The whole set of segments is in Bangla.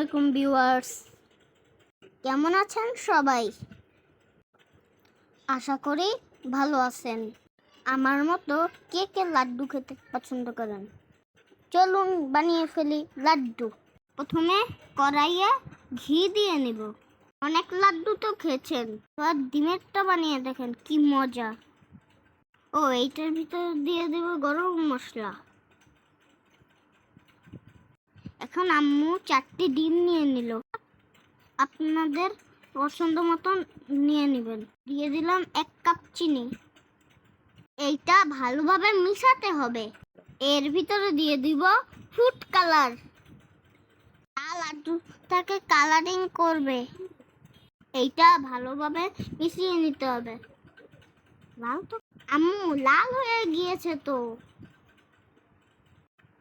আলাইকুম ভিউয়ার্স, কেমন আছেন সবাই? আশা করি ভালো আছেন। আমার মতো কে কে লাড্ডু খেতে পছন্দ করেন? চলুন বানিয়ে ফেলি লাড্ডু। প্রথমে কড়াইয়ে ঘি দিয়ে নেব। অনেক লাড্ডু তো খেয়েছেন, এবার ডিমেরটা বানিয়ে দেখেন কি মজা। এইটার ভিতরে দিয়ে দেব গরম মশলা। এখন আম্মু 4টি ডিম নিয়ে নিল। আপনাদের পছন্দ মতন নিয়ে নেবেন। দিয়ে দিলাম 1 কাপ চিনি। এইটা ভালোভাবে মিশাতে হবে। এর ভিতরে দিয়ে দিব ফুড কালার। লাড্ডুটাকে কালারিং করবে। এইটা ভালোভাবে মিশিয়ে নিতে হবে। আম্মু লাল হয়ে গিয়েছে তো,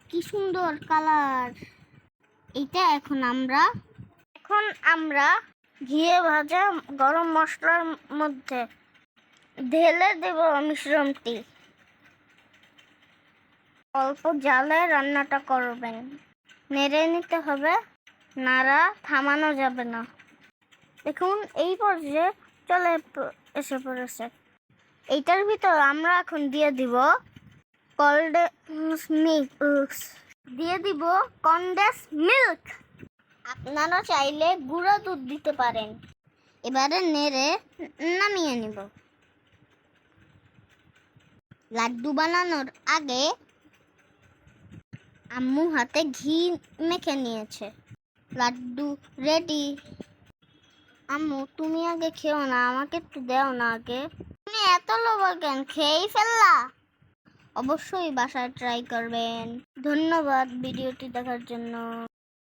কি সুন্দর কালার। এইটা এখন আমরা ঘিয়ে ভাজা গরম মশলার মধ্যে ঢেলে দেব মিশ্রণটি। অল্প জালে রান্নাটা করবেন, নেড়ে নিতে হবে, নাড়া থামানো যাবে না। দেখুন এই পর্যায়ে চলে এসে পড়েছে। এইটার ভিতর আমরা এখন দিয়ে দিব কনডেন্স মিল্ক। আপনারা চাইলে গুঁড়া দুধ দিতে পারেন। এবারে নেড়ে নামিয়ে নিব। লাড্ডু বানানোর আগে আম্মু হাতে ঘি মেখে নিয়েছে। লাড্ডু রেডি। আম্মু তুমি আগে খেও না, আমাকে একটু দাও না আগে। তুমি এত লোভা কেন, খেয়েই ফেললা? অবশ্যই বাসায় ট্রাই করবেন। ধন্যবাদ ভিডিওটি দেখার জন্য।